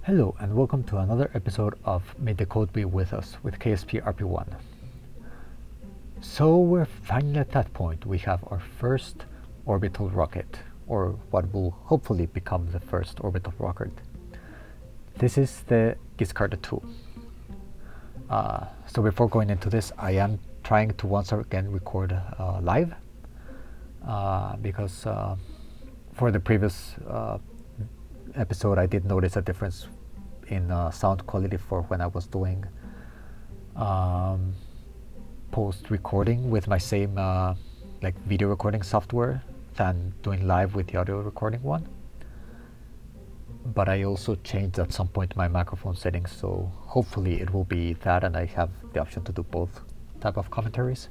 Hello and welcome to another episode of May the Code Be With Us with KSP Rp-1. So we're finally at that point. We have our first orbital rocket, or what will hopefully become the first orbital rocket. This is the Giscard 2. So before going into this, I am trying to once again record live because for the previous episode I did notice a difference in sound quality for when I was doing post recording with my same like video recording software than doing live with the audio recording one. But I also changed at some point my microphone settings, so hopefully it will be that and I have the option to do both type of commentaries.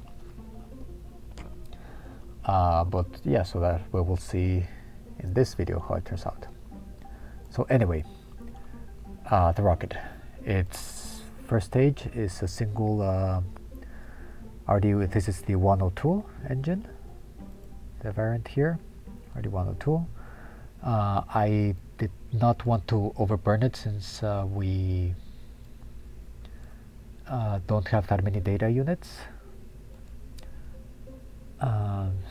But yeah, so that we will see in this video how it turns out. So anyway, the rocket. Its first stage is a single RD. This is the 102 engine, the variant here, RD-102. I did not want to overburn it since we don't have that many data units.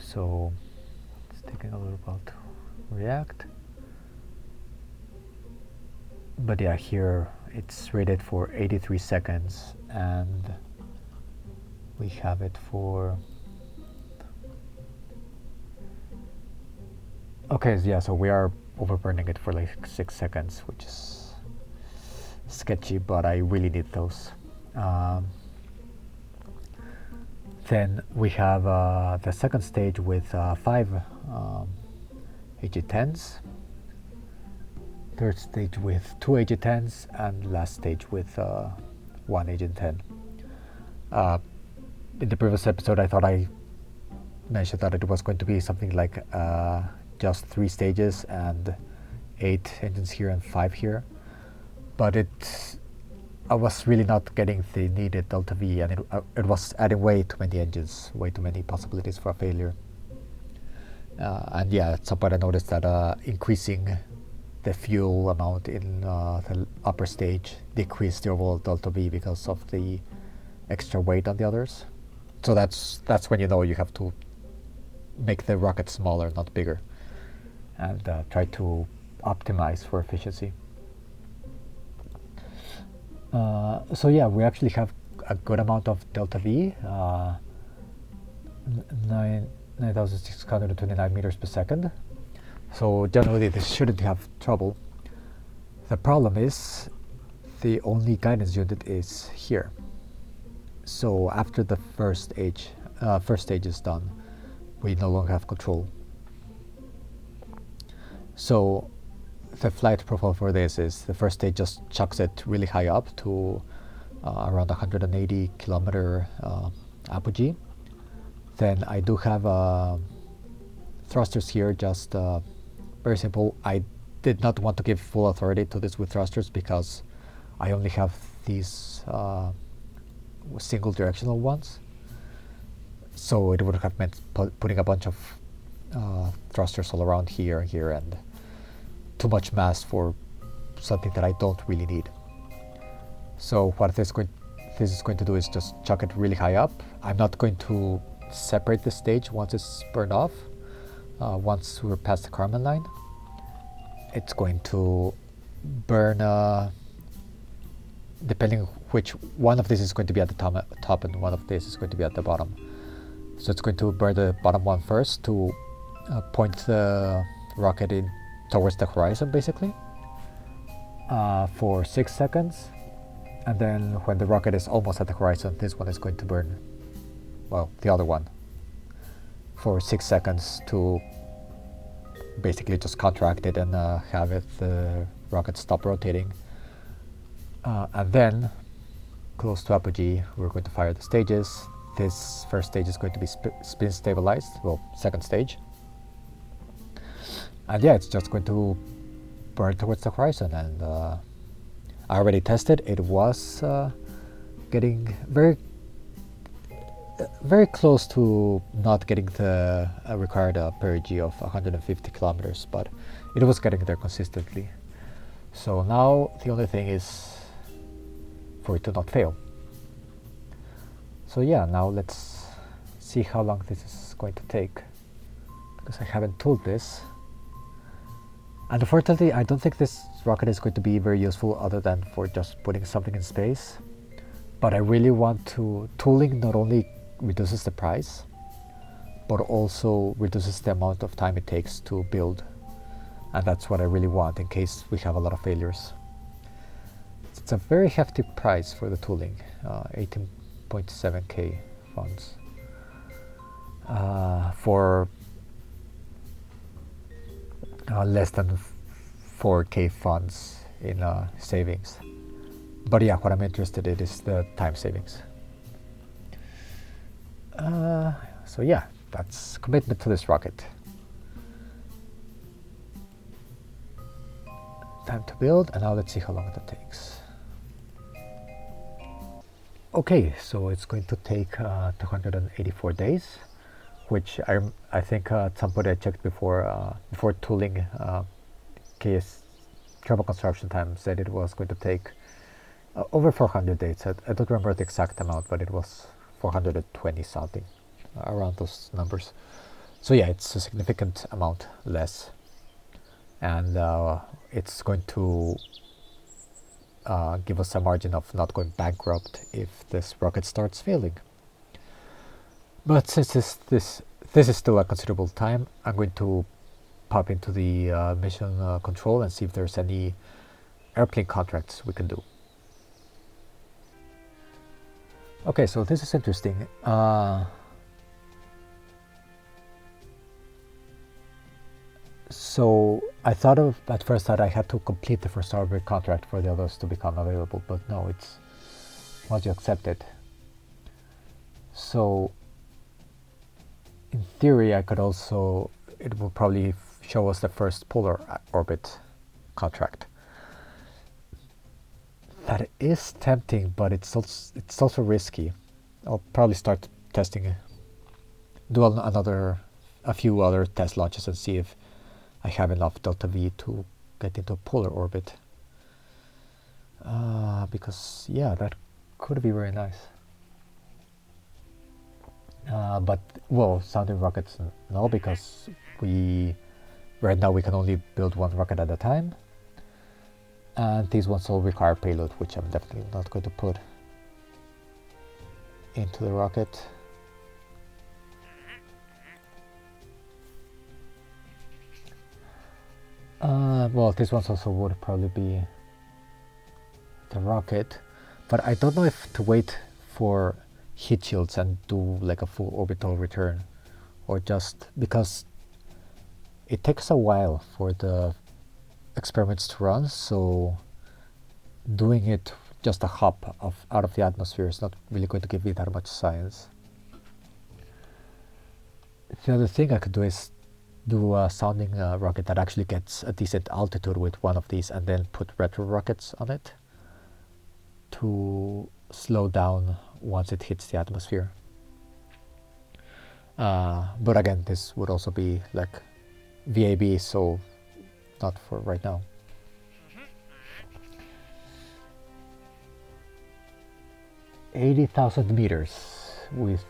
So it's taking a little while to react. But yeah, here it's rated for 83 seconds and we have it for okay, yeah, so we are overburning it for like 6 seconds, which is sketchy, but I really need those. Then we have the second stage with 5 AG10s, third stage with 2 AG10s, and last stage with 1 AG10. In the previous episode I thought I mentioned that it was going to be something like just 3 stages and 8 engines here and 5 here, but I was really not getting the needed delta V, and it was adding way too many engines, way too many possibilities for a failure. And yeah, at some point I noticed that increasing the fuel amount in the upper stage decreased the overall delta V because of the extra weight on the others. So that's when you know you have to make the rocket smaller, not bigger, and try to optimize for efficiency. So yeah, we actually have a good amount of delta V, 9,629 meters per second. So generally this shouldn't have trouble. The problem is the only guidance unit is here. So after the first stage is done, we no longer have control. So the flight profile for this is the first stage just chucks it really high up to around 180 kilometer apogee. Then I do have thrusters here, just very simple. I did not want to give full authority to this with thrusters because I only have these single directional ones. So it would have meant putting a bunch of thrusters all around here and too much mass for something that I don't really need. So what this is going to do is just chuck it really high up. I'm not going to separate the stage once it's burned off. Once we're past the Kármán line, it's going to burn, depending which one of these is going to be at the top and one of these is going to be at the bottom. So it's going to burn the bottom one first to point the rocket in towards the horizon, basically, for 6 seconds. And then when the rocket is almost at the horizon, this one is going to burn, well, the other one, for 6 seconds to basically just contract it and have the rocket stop rotating. And then, close to apogee, we're going to fire the stages. This first stage is going to be spin stabilized, well, second stage. And yeah, it's just going to burn towards the horizon. And I already tested. It was getting very close to not getting the required perigee of 150 kilometers, but it was getting there consistently. So now the only thing is for it to not fail. So yeah, now let's see how long this is going to take, because I haven't tooled this. And unfortunately, I don't think this rocket is going to be very useful other than for just putting something in space. But I really want to, tooling not only reduces the price, but also reduces the amount of time it takes to build. And that's what I really want in case we have a lot of failures. It's a very hefty price for the tooling, 18.7k funds. For less than 4k funds in savings. But yeah, what I'm interested in is the time savings. So yeah, that's commitment to this rocket. Time to build, and now let's see how long that takes. Okay, so it's going to take 284 days, which I think at some point I checked before tooling. KS Travel Construction Time said it was going to take over 400 days. I don't remember the exact amount, but it was 420 something, around those numbers. So yeah, it's a significant amount less, and it's going to give us a margin of not going bankrupt if this rocket starts failing. But since this is still a considerable time, I'm going to pop into the mission control and see if there's any airplane contracts we can do. Okay, so this is interesting. So I thought of at first that I had to complete the first Starbreak contract for the others to become available, but no, it's once you accept it. So in theory, I could also, it will probably show us the first polar orbit contract. That is tempting, but it's also risky. I'll probably start testing, do a few other test launches and see if I have enough delta V to get into a polar orbit. Because yeah, that could be very nice. But well, sounding rockets no, because right now we can only build one rocket at a time, and these ones all require payload, which I'm definitely not going to put into the rocket. Well, these ones also would probably be the rocket, but I don't know if to wait for heat shields and do like a full orbital return, or just because it takes a while for the experiments to run, so doing it just a hop out of the atmosphere is not really going to give me that much science. The other thing I could do is do a sounding rocket that actually gets a decent altitude with one of these, and then put retro rockets on it to slow down once it hits the atmosphere. But again, this would also be like VAB, so not for right now. 80,000 meters with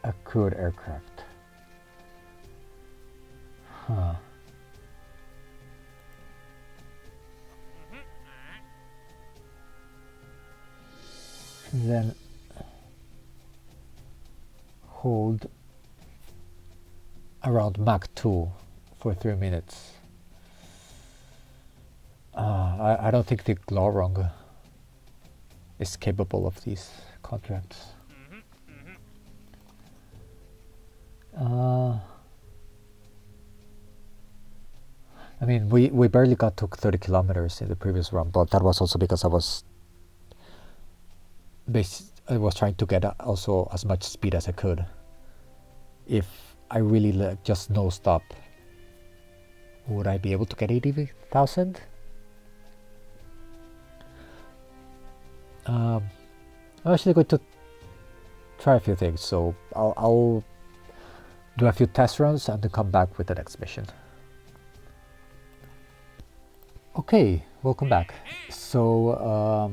a crewed aircraft. Huh. Then hold around Mach 2 for 3 minutes. I don't think the Glorong is capable of these contracts. I mean, we barely got to 30 kilometers in the previous run, but that was also because I was trying to get also as much speed as I could. If I really just no stop, would I be able to get 80,000? I'm actually going to try a few things, so I'll do a few test runs and then come back with the next mission. Okay, welcome back. So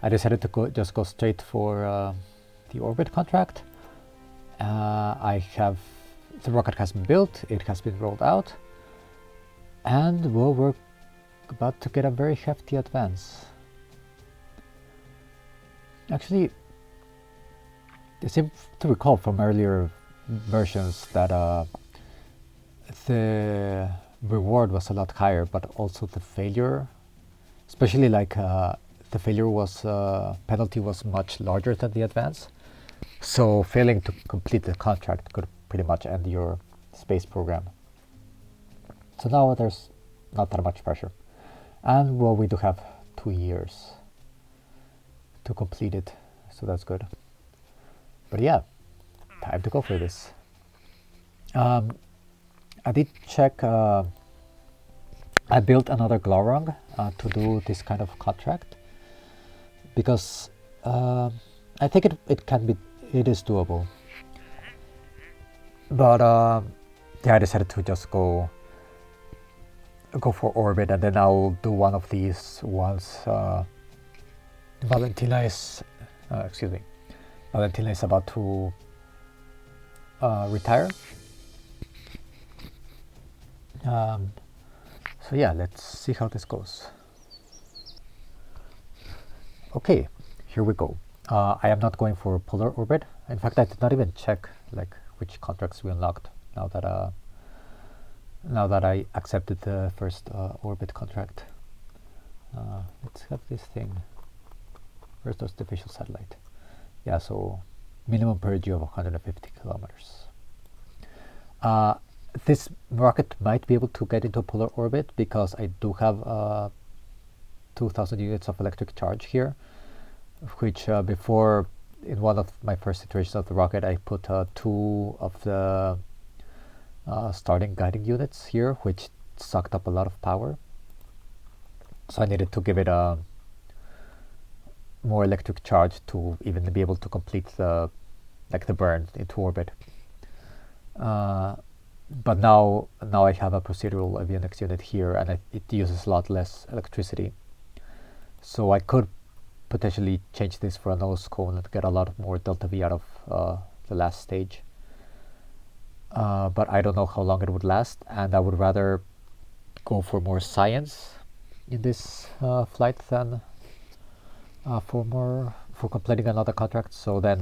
I decided to just go straight for the orbit contract. The rocket has been built, it has been rolled out, and well, we're about to get a very hefty advance. Actually, I seem to recall from earlier versions that the reward was a lot higher, but also the failure, especially like the failure was penalty was much larger than the advance. So failing to complete the contract could pretty much end your space program. So now there's not that much pressure. And well, we do have 2 years to complete it, so that's good. But yeah, time to go for this. I did check, I built another Glorong to do this kind of contract because I think it is doable. But yeah, I decided to just go for orbit, and then I'll do one of these once Valentina is about to retire. So yeah, let's see how this goes. Okay, here we go. I am not going for polar orbit. In fact, I did not even check like which contracts we unlocked now that I accepted the first orbit contract. Let's have this thing. First, artificial satellite. Yeah, so minimum perigee of 150 kilometers. This rocket might be able to get into polar orbit because I do have 2,000 units of electric charge here, which before, in one of my first iterations of the rocket, I put 2 of the starting guiding units here, which sucked up a lot of power. So I needed to give it a more electric charge to even be able to complete the burn into orbit. But now I have a procedural avionics unit here, and it uses a lot less electricity. So I could potentially change this for a nose cone and get a lot more delta V out of the last stage. But I don't know how long it would last, and I would rather go for more science in this flight than for completing another contract. So then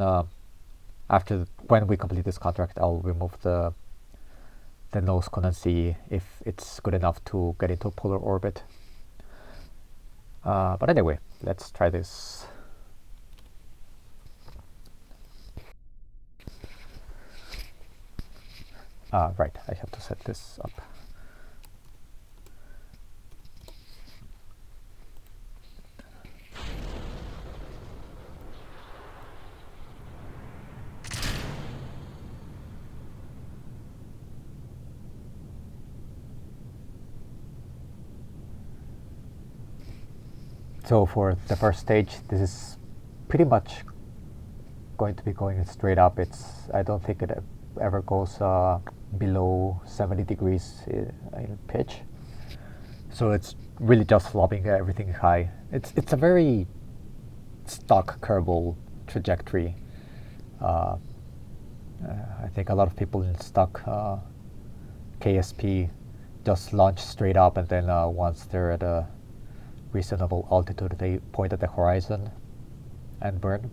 when we complete this contract, I'll remove the nose cone and see if it's good enough to get into polar orbit. But anyway, let's try this. Right, I have to set this up. So for the first stage, this is pretty much going to be going straight up. I don't think it ever goes below 70 degrees in pitch. So it's really just lobbing everything high. It's a very stock Kerbal trajectory. I think a lot of people in stock KSP just launch straight up, and then once they're at a reasonable altitude, they point at the horizon and burn,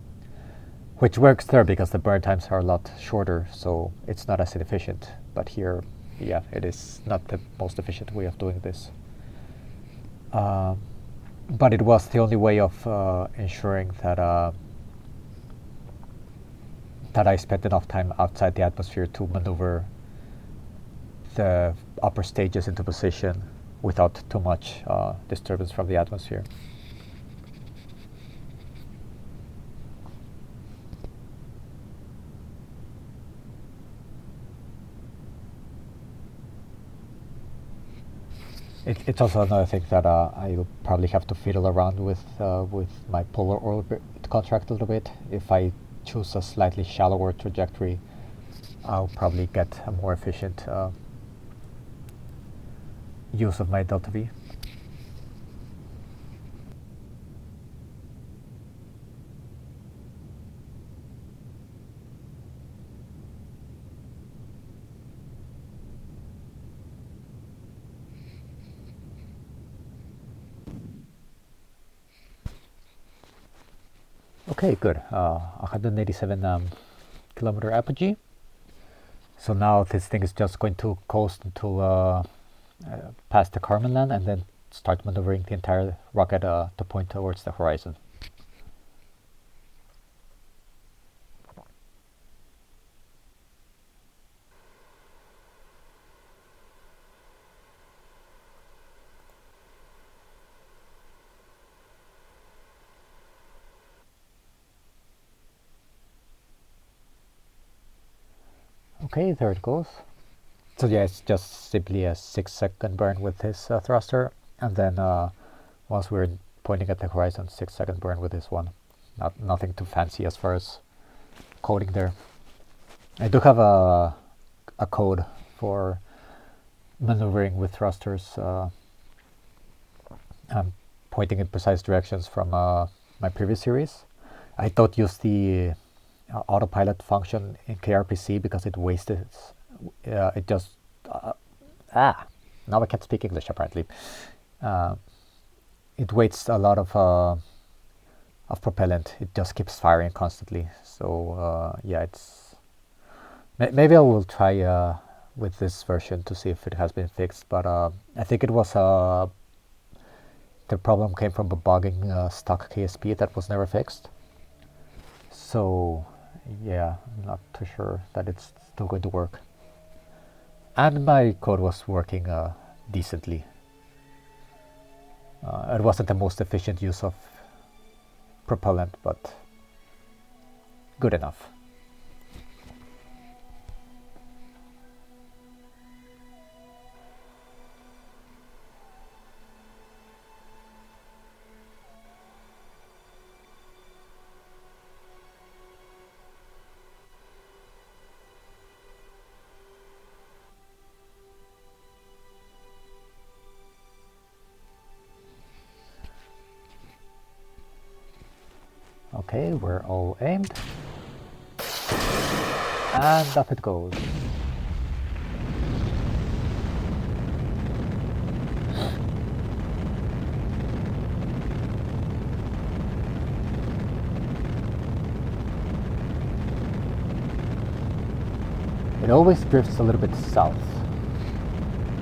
which works there because the burn times are a lot shorter, so it's not as inefficient. But here, yeah, it is not the most efficient way of doing this. But it was the only way of ensuring that I spent enough time outside the atmosphere to maneuver the upper stages into position without too much disturbance from the atmosphere. It's also another thing that I'll probably have to fiddle around with my polar orbit contract a little bit. If I choose a slightly shallower trajectory, I'll probably get a more efficient use of my delta V. Okay, good. 187 kilometer apogee. So now this thing is just going to coast until past the Kármán land and then start maneuvering the entire rocket to point towards the horizon. Okay, there it goes. So yeah, it's just simply a 6-second burn with this thruster, and then once we're pointing at the horizon, 6-second burn with this one. Nothing too fancy as far as coding there. I do have a code for maneuvering with thrusters, pointing in precise directions from my previous series. I don't use the autopilot function in KRPC because it wasted it just now I can't speak English apparently. It wastes a lot of propellant. It just keeps firing constantly. So yeah, it's maybe I will try with this version to see if it has been fixed. But I think it was the problem came from a bugging stock KSP that was never fixed. So yeah, I'm not too sure that it's still going to work. And my code was working decently. It wasn't the most efficient use of propellant, but good enough. Okay, we're all aimed. And up it goes. It always drifts a little bit south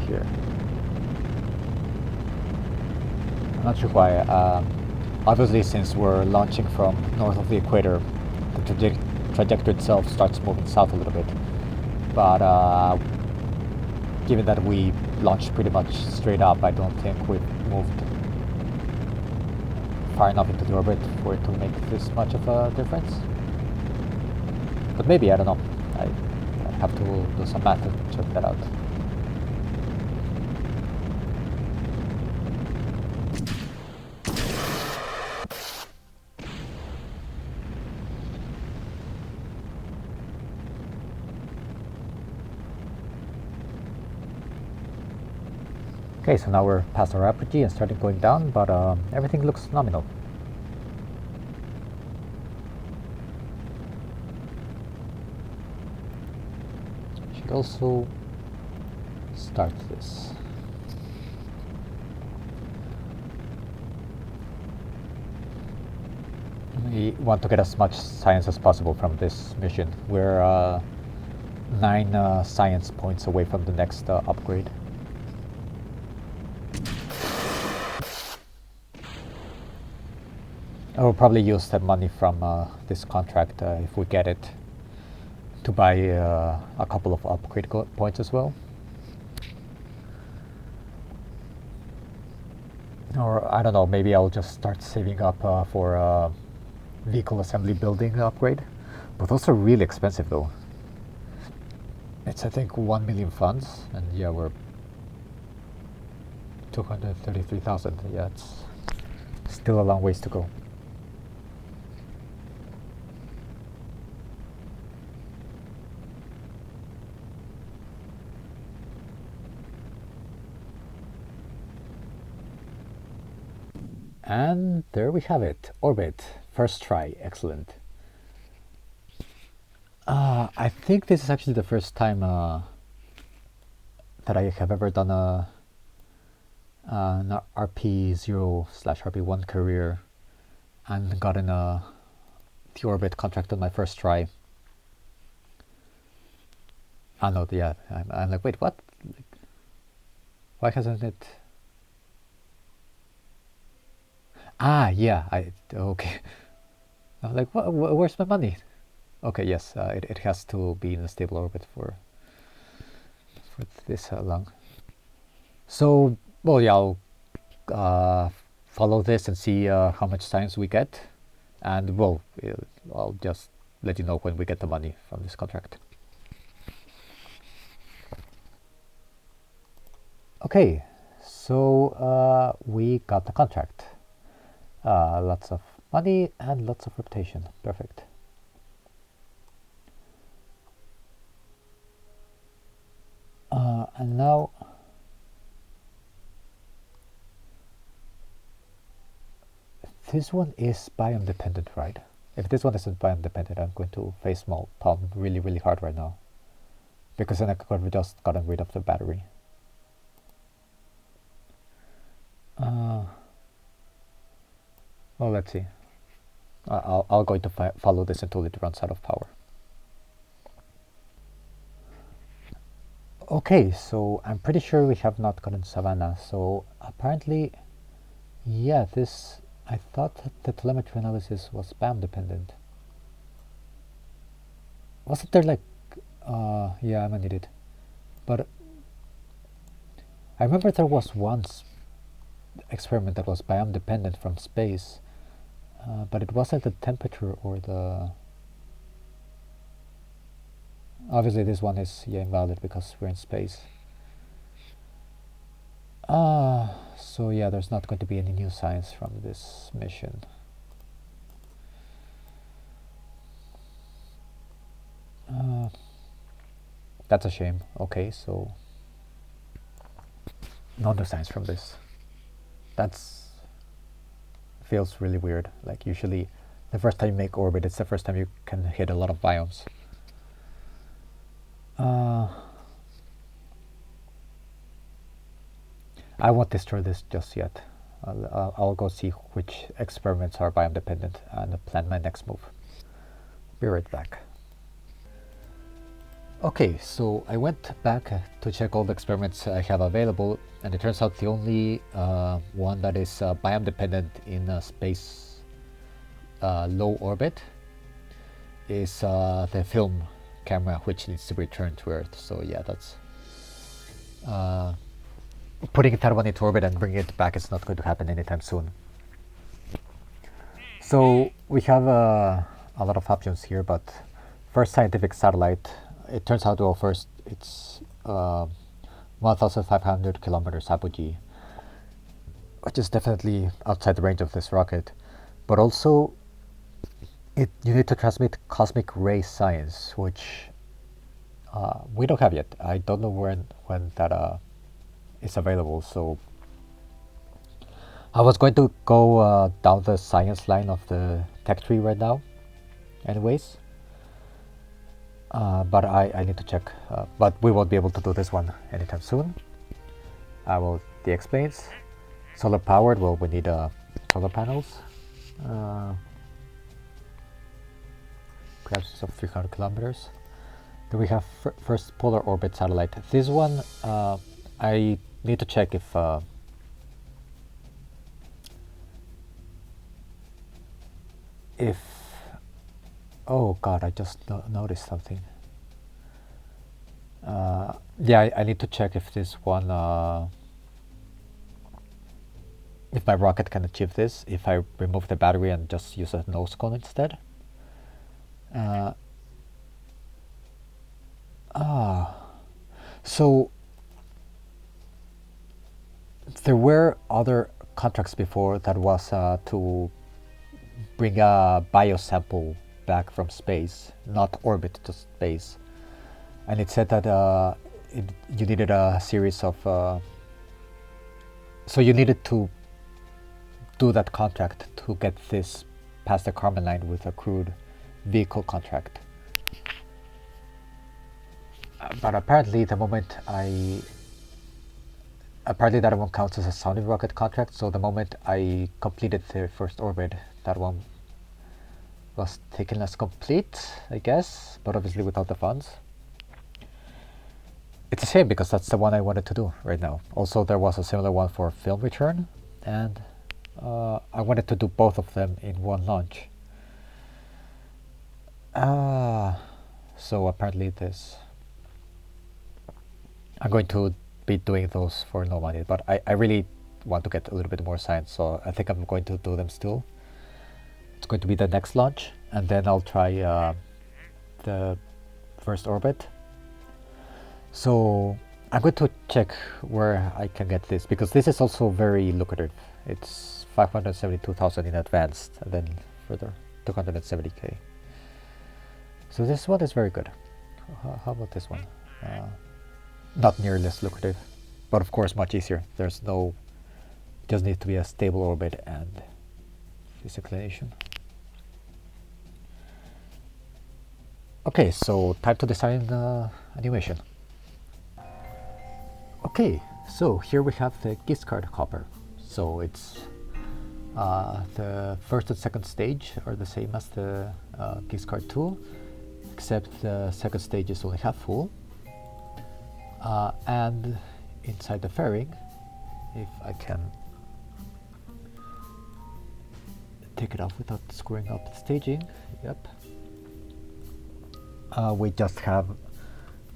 here. I'm not sure why. Obviously, since we're launching from north of the equator, the trajectory itself starts moving south a little bit. But given that we launched pretty much straight up, I don't think we've moved far enough into the orbit for it to make this much of a difference. But maybe, I don't know. I have to do some math to check that out. Okay, so now we're past our apogee and starting going down, but everything looks nominal. Should also start this. We want to get as much science as possible from this mission. We're 9 science points away from the next upgrade. I will probably use that money from this contract, if we get it, to buy a couple of upgrade points as well. Or I don't know, maybe I'll just start saving up for a vehicle assembly building upgrade. But those are really expensive though. It's I think 1 million funds, and yeah, we're 233,000. Yeah, it's still a long ways to go. And there we have it, orbit, first try, excellent. I think this is actually the first time that I have ever done an RP0/RP1 career and gotten a the orbit contract on my first try. Ah no, yeah, I'm like, wait, what? Like, why hasn't it? Ah, yeah, okay. I'm like, where's my money? Okay, yes, it has to be in a stable orbit for this long. So, well, yeah, I'll follow this and see how much science we get, and well, I'll just let you know when we get the money from this contract. Okay, so we got the contract. Lots of money and lots of reputation. Perfect. And now this one is biome dependent, right? If this one isn't biome dependent, I'm going to face palm really hard right now, because then I could have just gotten rid of the battery. Well, let's see. I'll going to follow this until it runs out of power. Okay, so I'm pretty sure we have not gotten Savannah. So apparently, yeah, this, I thought that the telemetry analysis was spam dependent. Wasn't there like, yeah, I'm an idiot. But I remember there was one experiment that was biome dependent from space, but it wasn't the temperature or the... Obviously this one is, yeah, invalid because we're in space. So yeah, there's not going to be any new science from this mission. That's a shame. Okay, so no new science from this. That's feels really weird. Like usually the first time you make orbit, it's the first time you can hit a lot of biomes. I won't destroy this just yet. I'll go see which experiments are biome dependent and plan my next move. Be right back. Okay, so I went back to check all the experiments I have available, and it turns out the only one that is biome dependent in space low orbit is the film camera, which needs to return to Earth. So yeah, that's putting that one into orbit and bringing it back is not going to happen anytime soon. So we have a lot of options here, but first scientific satellite, it turns out, well, first it's 1,500 kilometers apogee, which is definitely outside the range of this rocket, but also you need to transmit cosmic ray science, which we don't have yet. I don't know when that is available, so I was going to go down the science line of the tech tree right now anyways, but I need to check, but we won't be able to do this one anytime soon. The explains. Solar powered, well, we need solar panels, perhaps of 300 kilometers. Then we have first polar orbit satellite. This one, I need to check if oh god, I just noticed something. Yeah, I need to check if this one, if my rocket can achieve this, if I remove the battery and just use a nose cone instead. So there were other contracts before that was to bring a biosample back from space, not orbit, to space. And it said that you needed a series of... so you needed to do that contract to get this past the Kármán line with a crewed vehicle contract. But apparently the moment apparently that one counts as a sounding rocket contract, so the moment I completed the first orbit, that one was taken as complete, I guess, but obviously without the funds. It's a shame because that's the one I wanted to do right now. Also, there was a similar one for film return, and I wanted to do both of them in one launch. So apparently this, I'm going to be doing those for no money, but I really want to get a little bit more science, so I think I'm going to do them still. It's going to be the next launch, and then I'll try the first orbit. So I'm going to check where I can get this, because this is also very lucrative. It's 572,000 in advanced, and then further 270k. So this one is very good. How about this one? Not nearly less lucrative, but of course much easier. There's no, just need to be a stable orbit and this inclination. Okay, so time to design the animation. Okay, so here we have the gift card hopper. So it's the first and second stage are the same as the gift card tool, except the second stage is only half full. And inside the fairing, if I can take it off without screwing up the staging, yep. We just have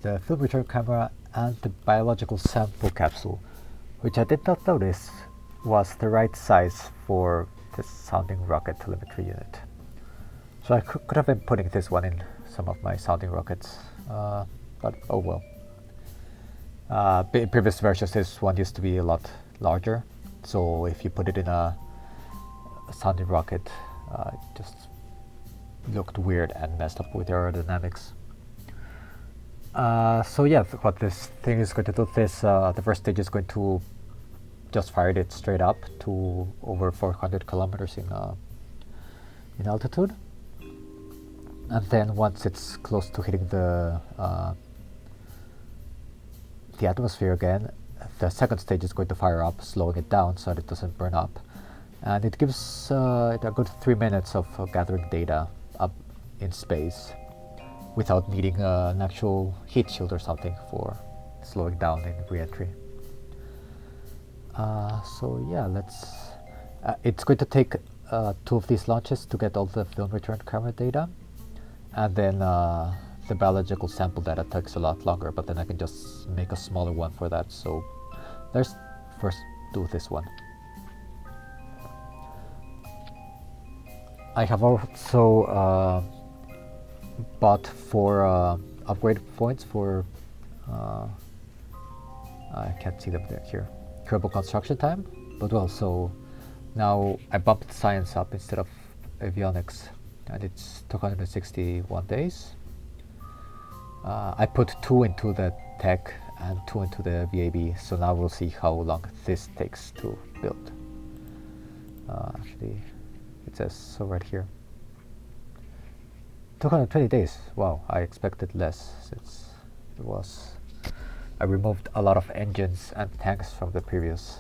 the film return camera and the biological sample capsule, which I did not notice was the right size for the sounding rocket telemetry unit. So I could have been putting this one in some of my sounding rockets, but oh well. In previous versions this one used to be a lot larger, so if you put it in a sounding rocket, it just looked weird and messed up with aerodynamics. So yeah, what this thing is going to do is the first stage is going to just fire it straight up to over 400 kilometers in altitude, and then once it's close to hitting the atmosphere again, the second stage is going to fire up, slowing it down so that it doesn't burn up, and it gives it a good 3 minutes of gathering data up in space without needing an actual heat shield or something for slowing down in re-entry. So yeah, let's. It's going to take 2 of these launches to get all the film return camera data, and then the biological sample data takes a lot longer, but then I can just make a smaller one for that. So let's first do this one. I have also bought 4 upgrade points for, I can't see them here, turbo construction time, but well, so now I bumped science up instead of avionics, and it's 261 days. I put 2 into the tech and 2 into the VAB, so now we'll see how long this takes to build. Actually, it says so right here. 220 days. Wow, I expected less since I removed a lot of engines and tanks from the previous.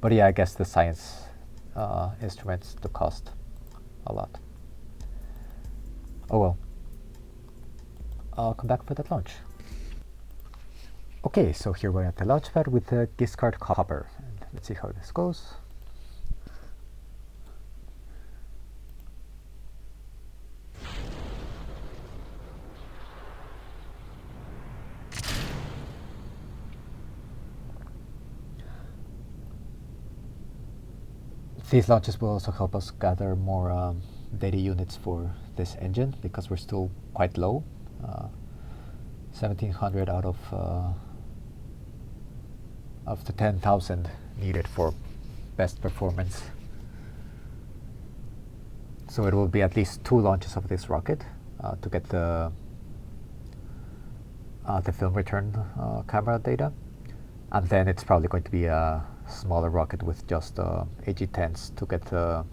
But yeah, I guess the science instruments do cost a lot. Oh well. I'll come back for that launch. Okay, so here we're at the launch pad with the discard hopper. And let's see how this goes. These launches will also help us gather more data units for this engine, because we're still quite low. 1700 out of the 10,000 needed for best performance. So it will be at least 2 launches of this rocket to get the film return camera data, and then it's probably going to be a smaller rocket with just AG10s to get the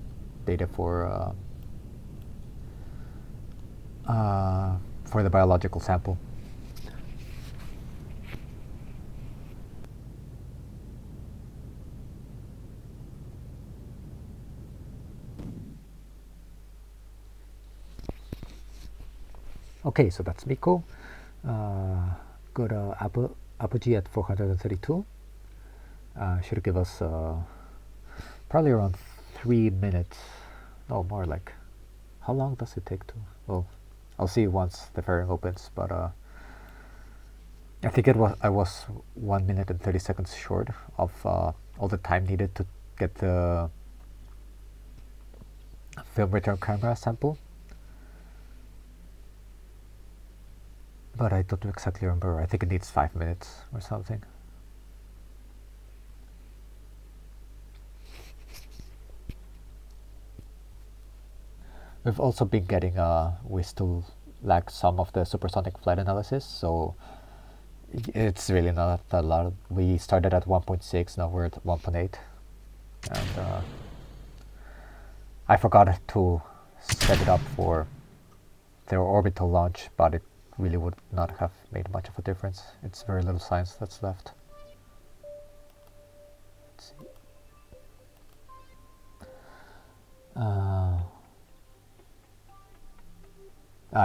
data for the biological sample. Okay, so that's Miko. Got Apogee at 432. Should give us probably around 3 minutes. No, more like. How long does it take to? Well, I'll see once the fairing opens, but I think I was 1 minute and 30 seconds short of all the time needed to get the film return camera sample. But I don't exactly remember. I think it needs 5 minutes or something. We've also been getting, we still lack some of the supersonic flight analysis, so it's really not a lot. We started at 1.6, now we're at 1.8. And I forgot to set it up for their orbital launch, but it really would not have made much of a difference. It's very little science that's left. Let's see.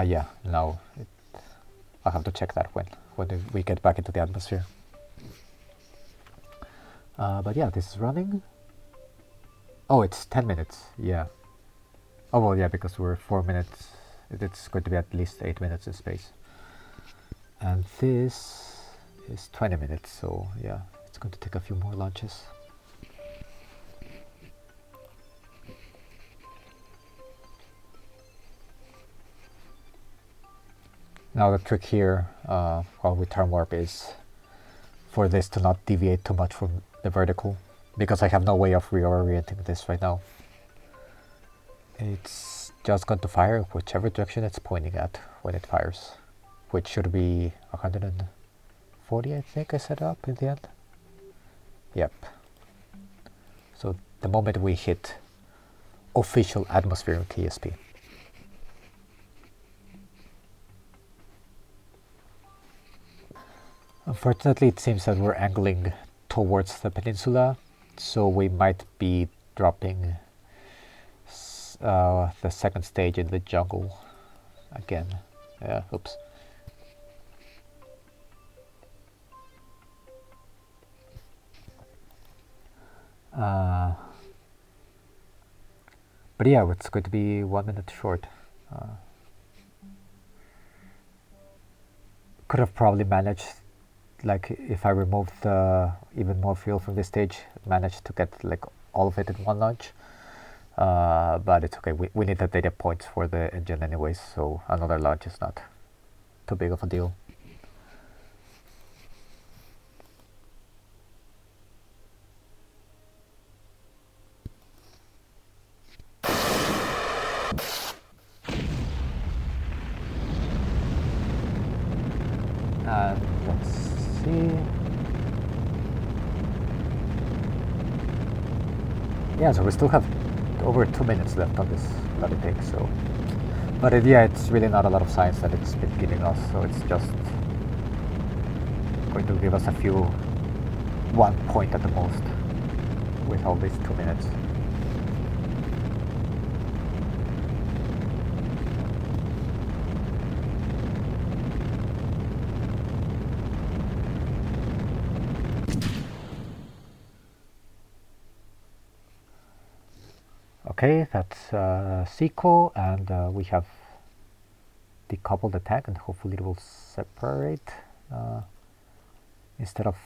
Yeah, no, I'll have to check that when we get back into the atmosphere. But yeah, this is running. Oh, it's 10 minutes, yeah. Oh, well, yeah, because we're 4 minutes. It's going to be at least 8 minutes in space. And this is 20 minutes, so yeah, it's going to take a few more launches. Now the trick here, while we turn warp, is for this to not deviate too much from the vertical, because I have no way of reorienting this right now. It's just going to fire whichever direction it's pointing at when it fires, which should be 140, I think I set up in the end. Yep. So the moment we hit official atmosphere in KSP. Unfortunately, it seems that we're angling towards the peninsula, so we might be dropping the second stage in the jungle again. Yeah, oops. But yeah, it's going to be 1 minute short. Could have probably managed, like if I removed even more fuel from this stage, managed to get like all of it in one launch. But it's okay, we need the data points for the engine anyways, so another launch is not too big of a deal. And let's see. Yeah, so we still have over 2 minutes left on this bloody thing, so. But yeah, it's really not a lot of science that it's been giving us, so it's just going to give us a few, 1 point at the most, with all these 2 minutes. Okay, that's Seco, and we have decoupled the tank, and hopefully it will separate instead of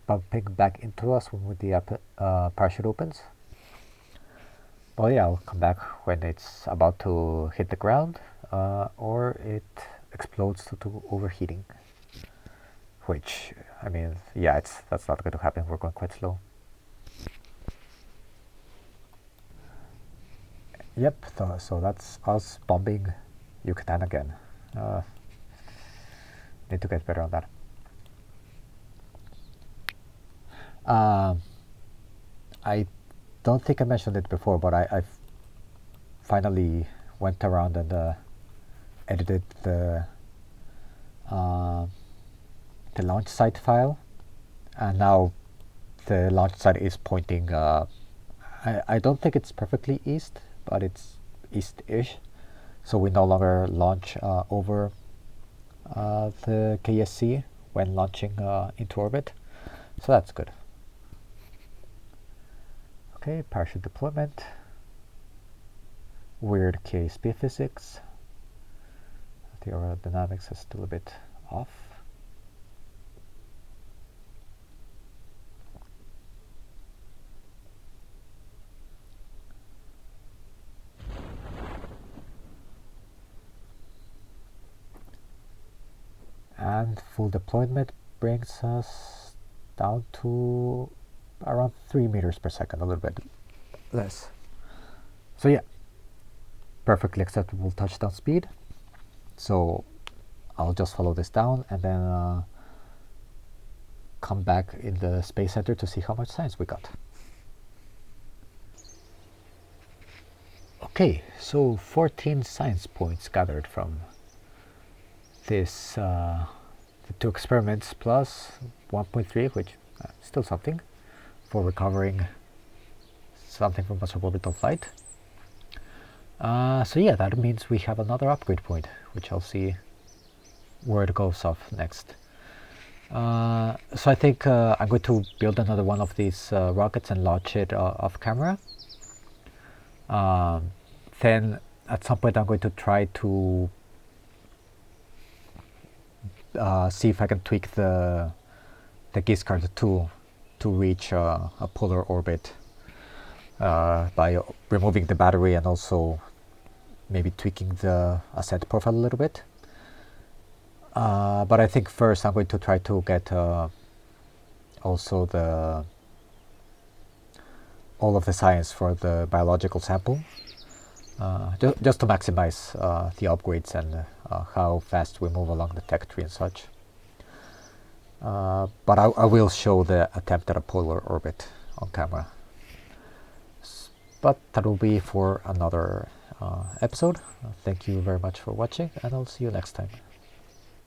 bumping back into us when the parachute opens. But yeah, I'll come back when it's about to hit the ground, or it explodes due to overheating. Which, I mean, yeah, that's not going to happen. We're going quite slow. Yep, so that's us bombing Yucatan again. Need to get better on that. I don't think I mentioned it before, but I finally went around and edited the launch site file, and now the launch site is pointing. I don't think it's perfectly east, but it's east-ish. So we no longer launch over the KSC when launching into orbit. So that's good. Okay, parachute deployment. Weird KSP physics. The aerodynamics is still a bit off. And full deployment brings us down to around 3 meters per second, a little bit less. So yeah, perfectly acceptable touchdown speed. So I'll just follow this down and then come back in the Space Center to see how much science we got. Okay, so 14 science points gathered from this the 2 experiments plus 1.3, which still something for recovering something from a suborbital flight. So yeah, that means we have another upgrade point, which I'll see where it goes off next. So I think I'm going to build another one of these rockets and launch it off camera. Then at some point I'm going to try to see if I can tweak the Giscard to reach a polar orbit by removing the battery and also maybe tweaking the ascent profile a little bit. But I think first I'm going to try to get also all of the science for the biological sample, just to maximize the upgrades and how fast we move along the tech tree and such. But I will show the attempt at a polar orbit on camera. But that will be for another episode. Thank you very much for watching, and I'll see you next time.